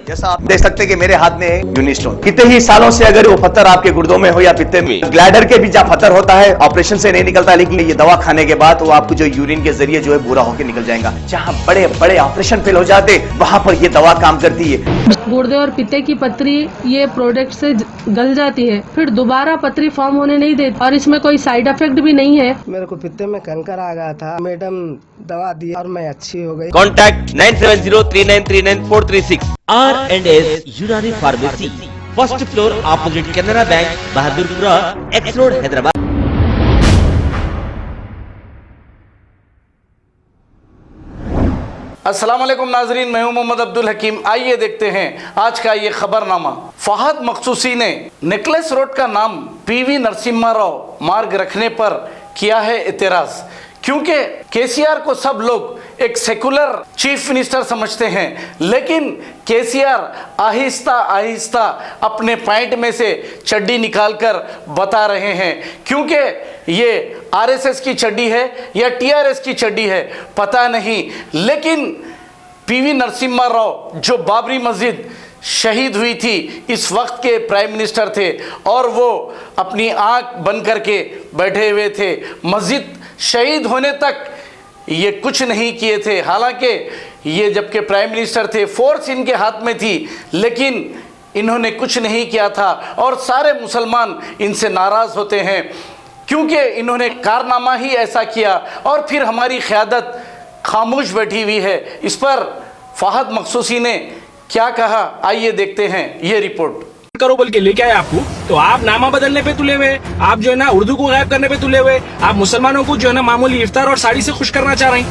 जैसा आप देख सकते हैं कि मेरे हाथ में यूनिस्टोन, कितने ही सालों से अगर वो पत्थर आपके गुर्दों में हो या पित्ते में, ग्लैडर के भी जहाँ पत्थर होता है ऑपरेशन से नहीं निकलता, लेकिन ये दवा खाने के बाद वो आपको जो यूरिन के जरिए जो है पूरा होकर निकल जाएगा। जहाँ बड़े बड़े ऑपरेशन फेल हो जाते वहां पर ये दवा काम करती है। गुर्दे और पित्ते की पथरी ये प्रोडक्ट से गल जाती है, फिर दोबारा पथरी फॉर्म होने नहीं देती और इसमें कोई साइड इफेक्ट भी नहीं है। मेरे को पित्ते में कंकर आ गया था, मैडम दवा दी और मैं अच्छी हो गई। कॉन्टैक्ट 9703939436 R&S यूनानी pharmacy, first floor opposite Canara bank, Bahadurpura, x road, Hyderabad. अस्सलाम वालेकुम नाजरीन, मैं हूं मोहम्मद अब्दुल हकीम। आइए देखते हैं आज का ये खबरनामा। फहद मखसूसी ने नेकलेस रोड का नाम पीवी नरसिम्हा राव मार्ग रखने पर किया है एतराज, क्योंकि केसीआर को सब लोग एक सेकुलर चीफ मिनिस्टर समझते हैं, लेकिन केसीआर आहिस्ता आहिस्ता अपने पैंट में से चड्डी निकालकर बता रहे हैं, क्योंकि ये आरएसएस की चड्डी है या टीआरएस की चड्डी है पता नहीं, लेकिन पीवी नरसिम्हा राव जो बाबरी मस्जिद शहीद हुई थी इस वक्त के प्राइम मिनिस्टर थे और वो अपनी आंख बंद करके बैठे हुए थे। मस्जिद शहीद होने तक ये कुछ नहीं किए थे, हालांकि ये जबकि प्राइम मिनिस्टर थे, फोर्स इनके हाथ में थी, लेकिन इन्होंने कुछ नहीं किया था और सारे मुसलमान इनसे नाराज़ होते हैं क्योंकि इन्होंने कारनामा ही ऐसा किया और फिर हमारी क़यादत खामोश बैठी हुई है। इस पर फहद मखसूसी ने क्या कहा, आइए देखते हैं ये रिपोर्ट। करो बोल के लेके आए आपको, तो आप नामा बदलने पे तुले हुए, आप जो है ना उर्दू को गायब करने पे तुले हुए, आप मुसलमानों को जो है ना मामूली इफ्तार और साड़ी से खुश करना चाह रहे हैं।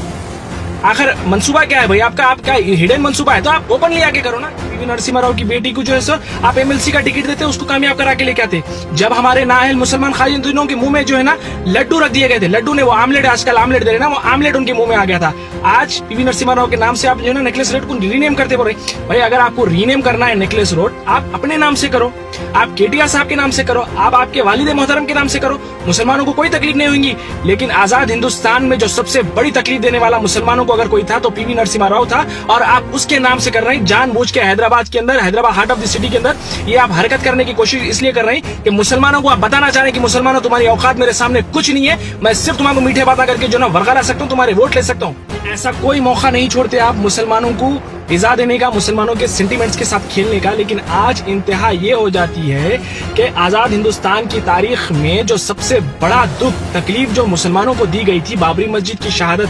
आखिर मंसूबा क्या है भाई आपका? आपका हिडन मंसूबा है तो आप ओपनली आके करो ना। पीवी नरसिम्हा राव की बेटी को जो है सो आप एमएलसी का टिकट देते, उसको कामयाब करा के लेके आते। जब हमारे नाअहल मुसलमान खाजिनों के मुंह में जो है ना लड्डू रख दिए गए थे, लड्डू ने वो आमलेट, आजकल आमलेट दे रहे ना, वो आमलेट उनके मुंह में आ गया था। आज पीवी नरसिम्हा राव के नाम से आप जो है ना नेकलेस रोड को रीनेम करते बोल रहे। भाई अगर आपको रीनेम करना है नेकलेस रोड, आप अपने नाम से करो, आप केटीआर साहब के नाम से करो, आप आपके वालिद मोहतरम के नाम से करो, मुसलमानों को कोई तकलीफ नहीं होगी। लेकिन आजाद हिंदुस्तान में जो सबसे बड़ी तकलीफ देने वाला मुसलमानों को अगर कोई था तो पीवी नरसिम्हा राव था, और आप उसके नाम से कर रहे हैं। जानबूझ के हैदराबाद के अंदर, Hyderabad heart of the city के अंदर ये आप हरकत करने की कोशिश इसलिए कर रहे हैं कि मुसलमानों को आप बताना चाह रहे हैं कि मुसलमानों तुम्हारी औकात मेरे सामने कुछ नहीं है, मैं सिर्फ तुम्हारे मीठे बातें करके जो ना वर्गा ला सकता हूँ, तुम्हारे वोट ले सकता हूँ। ऐसा कोई मौका नहीं छोड़ते आप मुसलमानों को इज़ा देने का, मुसलमानों के सेंटिमेंट्स के साथ खेलने का। लेकिन आज इंतहा ये हो जाती है कि आजाद हिंदुस्तान की तारीख में जो सबसे बड़ा दुख तकलीफ जो मुसलमानों को दी गई थी, बाबरी मस्जिद की शहादत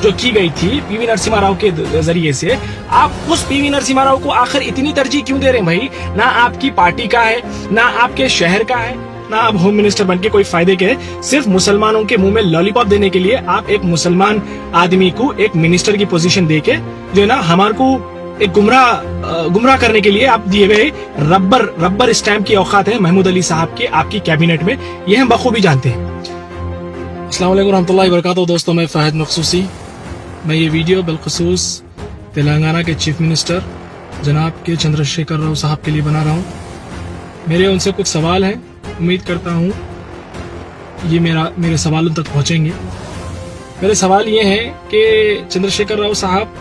जो की गई थी पीवी नरसिम्हा राव के जरिए से, आप उस पीवी नरसिम्हा राव को आखिर इतनी तरजीह क्यों दे रहे हैं भाई? ना आपकी पार्टी का है, ना आपके शहर का है, ना आप होम मिनिस्टर बनके कोई फायदे के, सिर्फ मुसलमानों के मुंह में लॉलीपॉप देने के लिए आप एक मुसलमान आदमी को एक मिनिस्टर की पोजीशन देके जो है ना हमारे को एक गुमराह करने के लिए आप दिए गए रब्बर स्टैंप की औकात है महमूद अली साहब के आपकी कैबिनेट में, ये हम बखूबी जानते हैं। अस्सलाम वालेकुम रहमतुल्लाहि व बरकातहू। दोस्तों, मैं फहद मखसूसी, मैं ये वीडियो बिलखुसूस तेलंगाना के चीफ मिनिस्टर जनाब के चंद्रशेखर राव साहब के लिए बना रहा हूँ। मेरे उनसे कुछ सवाल हैं, उम्मीद करता हूँ ये मेरे सवालों तक पहुँचेंगे। मेरे सवाल ये हैं कि चंद्रशेखर राव साहब,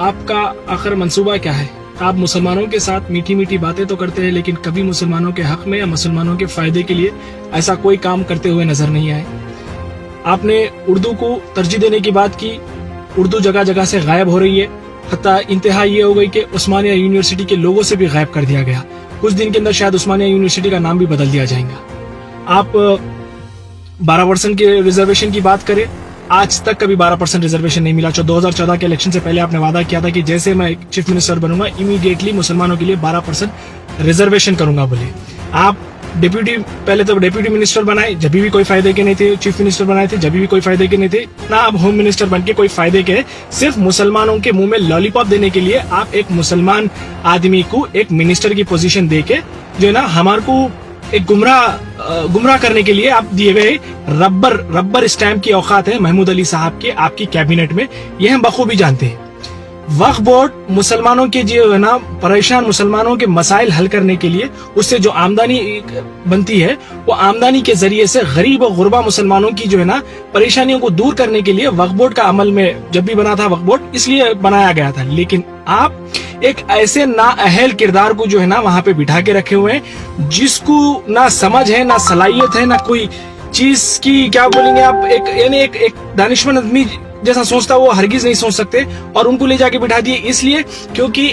आपका आखिर मंसूबा क्या है? आप मुसलमानों के साथ मीठी मीठी बातें तो करते हैं, लेकिन कभी मुसलमानों के हक में या मुसलमानों के फायदे के लिए ऐसा कोई काम करते हुए नजर नहीं आए। आपने उर्दू को तरजीह देने की बात की, उर्दू जगह जगह से गायब हो रही है, हत्ता इंतहा ये हो गई कि उस्मानिया यूनिवर्सिटी के लोगों से भी गायब कर दिया गया। कुछ दिन के अंदर शायद उस्मानिया यूनिवर्सिटी का नाम भी बदल दिया जाएगा। आप 12% के रिजर्वेशन की बात करें, आज तक कभी 12% रिजर्वेशन नहीं मिला। 2014 के इलेक्शन से पहले आपने वादा किया था कि जैसे मैं चीफ मिनिस्टर बनूंगा इमीडिएटली मुसलमानों के लिए 12% रिजर्वेशन करूंगा बोले। आप पहले तो डिप्यूटी मिनिस्टर बनाए, जब भी कोई फायदे के नहीं थे, चीफ मिनिस्टर बनाए थे, जब भी कोई फायदे के नहीं थे, ना आप होम मिनिस्टर बन के कोई फायदे के, सिर्फ मुसलमानों के मुंह में लॉलीपॉप देने के लिए आप एक मुसलमान आदमी को एक मिनिस्टर की पोजीशन देके जो है ना हमारे को एक गुमराह करने के लिए आप दिए गए रब्बर स्टैंप की औकात है महमूद अली साहब के आपकी कैबिनेट में, ये हम बखूबी जानते हैं। वक्फ बोर्ड मुसलमानों के जो है ना परेशान मुसलमानों के मसाइल हल करने के लिए उससे जो आमदनी बनती है, वो आमदनी के जरिए से गरीब और गुरबा मुसलमानों की जो है ना परेशानियों को दूर करने के लिए वक्फ बोर्ड का अमल में जब भी बना था, वक्फ बोर्ड इसलिए बनाया गया था। लेकिन आप एक ऐसे नाअहल किरदार को जो है ना वहां पे बिठा के रखे हुए हैं, जिसको ना समझ है, ना सलाहियत है, ना कोई चीज की क्या बोलेंगे आप, एक दानिशमंद आदमी जैसा सोचता वो हरगिज नहीं सोच सकते, और उनको ले जाके बिठा दिए इसलिए क्योंकि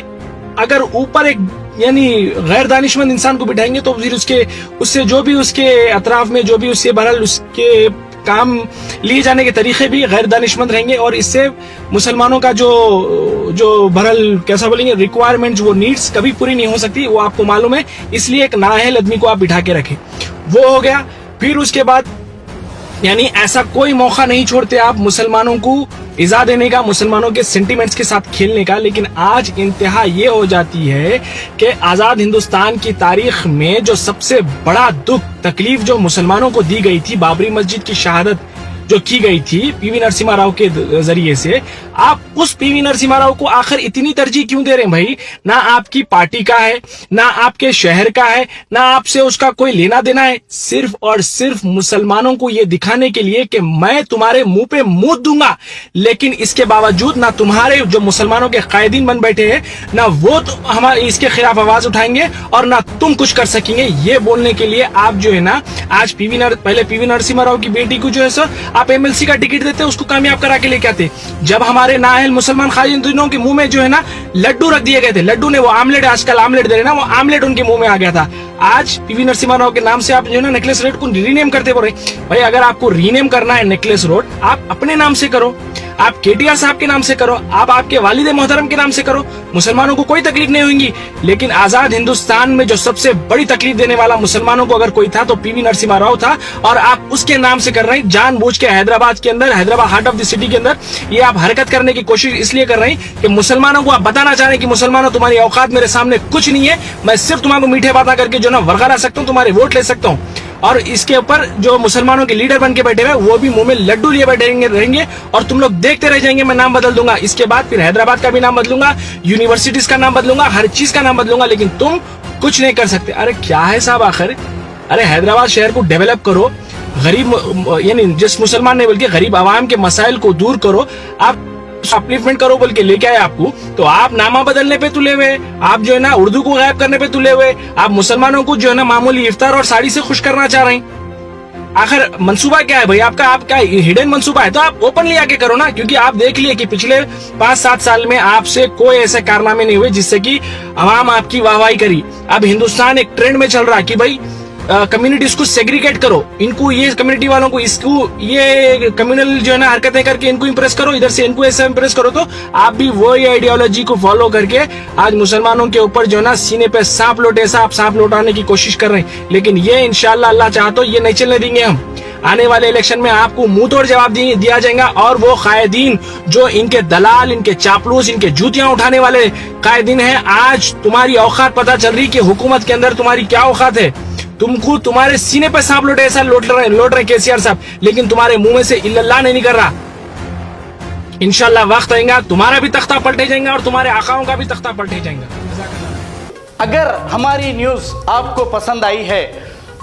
अगर ऊपर एक यानी गैर दानिशमंद इंसान को बिठाएंगे तो फिर उससे जो भी उसके अतराफ में जो भी उससे बहरहाल उसके काम लिए जाने के तरीके भी गैर दानिशमंद रहेंगे, और इससे मुसलमानों का जो बहरहाल कैसा बोलेंगे रिक्वायरमेंट्स, वो नीड्स कभी पूरी नहीं हो सकती, वो आपको मालूम है। इसलिए एक नाअहल आदमी को आप बिठा के रखें, वो हो गया। फिर उसके बाद यानी ऐसा कोई मौका नहीं छोड़ते आप मुसलमानों को इज़ा देने का, मुसलमानों के सेंटिमेंट्स के साथ खेलने का। लेकिन आज इंतहा ये हो जाती है कि आजाद हिंदुस्तान की तारीख में जो सबसे बड़ा दुख तकलीफ जो मुसलमानों को दी गई थी, बाबरी मस्जिद की शहादत जो की गई थी पीवी नरसिम्हा राव के जरिए से, आप उस पीवी नरसिम्हा राव को आखिर इतनी तरजीह क्यों दे रहे हैं भाई? ना आपकी पार्टी का है, ना आपके शहर का है, ना आपसे उसका कोई लेना देना है, सिर्फ और सिर्फ मुसलमानों को यह दिखाने के लिए कि मैं तुम्हारे मुंह पे मूत दूंगा। लेकिन इसके बावजूद ना तुम्हारे जो मुसलमानों के कायदीन बन बैठे हैं, ना वो तो हमारे इसके खिलाफ आवाज उठाएंगे और ना तुम कुछ कर सकेंगे, ये बोलने के लिए आप जो है ना आज पहले पीवी नरसिम्हा राव की बेटी को जो है सर आप एमएलसी का टिकट देते, उसको कामयाब करा के लेके आते। जब हमारे नाअहल मुसलमान खालिदिनों के मुंह में जो है ना लड्डू रख दिए गए थे, लड्डू ने वो आमलेट, आजकल आमलेट दे रहे ना, वो आमलेट उनके मुंह में आ गया था। आज पीवी नरसिम्हा राव के नाम से आप जो है ना नेकलेस रोड को रीनेम करते बोल रहे भाई। अगर आपको रीनेम करना है नेकलेस रोड, आप अपने नाम से करो, आप केटीआर साहब के नाम से करो, आप आपके वालिद मोहतरम के नाम से करो, मुसलमानों को कोई तकलीफ नहीं होगी। लेकिन आजाद हिंदुस्तान में जो सबसे बड़ी तकलीफ देने वाला मुसलमानों को अगर कोई था तो पीवी नरसिम्हा राव था, और आप उसके नाम से कर रहे हैं जानबूझ के। हैदराबाद के अंदर, Hyderabad heart of the city के अंदर ये आप हरकत करने की कोशिश इसलिए कर रहे हैं कि मुसलमानों को आप बताना चाह रहे हैं कि मुसलमानों तुम्हारी औकात मेरे सामने कुछ नहीं है, मैं सिर्फ तुम्हारे मीठे बातें करके जो ना वरगला सकता हूँ, तुम्हारे वोट ले सकता हूँ। और इसके ऊपर जो मुसलमानों के लीडर बन के बैठे हुए वो भी मुंह में लड्डू लिए बैठे रहेंगे और तुम लोग देखते रह जाएंगे। मैं नाम बदल दूंगा, इसके बाद फिर हैदराबाद का भी नाम बदलूंगा, यूनिवर्सिटीज का नाम बदलूंगा, हर चीज का नाम बदलूंगा, लेकिन तुम कुछ नहीं कर सकते। अरे क्या है साहब आखिर? अरे हैदराबाद शहर को डेवलप करो, गरीब यानी जिस मुसलमान ने बल्कि गरीब आवाम के मसाइल को दूर करो, आप अपलिफ्टमेंट करो बोल के लेके आए आपको, तो आप नामा बदलने पे तुले हुए, आप जो है ना उर्दू को गायब करने पे तुले हुए, आप मुसलमानों को जो है ना मामूली इफ्तार और साड़ी से खुश करना चाह रहे हैं। आखिर मंसूबा क्या है भाई आपका? आपका हिडन मंसूबा है तो आप ओपनली आके करो ना, क्योंकि आप देख लिए कि पिछले 5-7 साल में आपसे कोई ऐसे कारनामे नहीं हुए जिससे कि आवाम आपकी वाहवाही करी। अब हिंदुस्तान एक ट्रेंड में चल रहा है कि भाई कम्युनिटीज को सेग्रीगेट करो, इनको ये कम्युनिटी वालों को इसको ये कम्युनल जो है ना हरकतें करके इनको इंप्रेस करो, इधर से इनको ऐसा इंप्रेस करो। तो आप भी वही आइडियोलॉजी को फॉलो करके आज मुसलमानों के ऊपर जो है ना सीने पे सांप लौटाने की कोशिश कर रहे हैं। लेकिन ये इंशाल्लाह अल्लाह चाहे तो ये नहीं चलने देंगे हम। आने वाले इलेक्शन में आपको मुंह तोड़ जवाब दिया जाएगा, और वो कायदीन जो इनके दलाल, इनके चापलूस, इनके जूतियां उठाने वाले कायदीन हैं, आज तुम्हारी औकात पता चल रही कि हुकूमत के अंदर तुम्हारी क्या औकात है। तुमको तुम्हारे सीने पे सांप लौटे ऐसा लौट रहे केसीआर साहब, लेकिन तुम्हारे मुंह में से इल्लल्लाह नहीं निकल रहा। इंशाल्लाह वक्त आएगा तुम्हारा भी तख्ता पलटे जाएगा और तुम्हारे आकाओं का भी तख्ता पलटे जाएगा। अगर हमारी न्यूज़ आपको पसंद आई है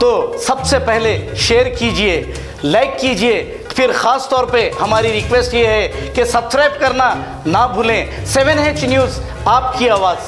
तो सबसे पहले शेयर कीजिए, लाइक कीजिए, फिर खास तौर पे हमारी रिक्वेस्ट ये है कि सब्सक्राइब करना ना भूलें। 7H न्यूज़, आपकी आवाज़।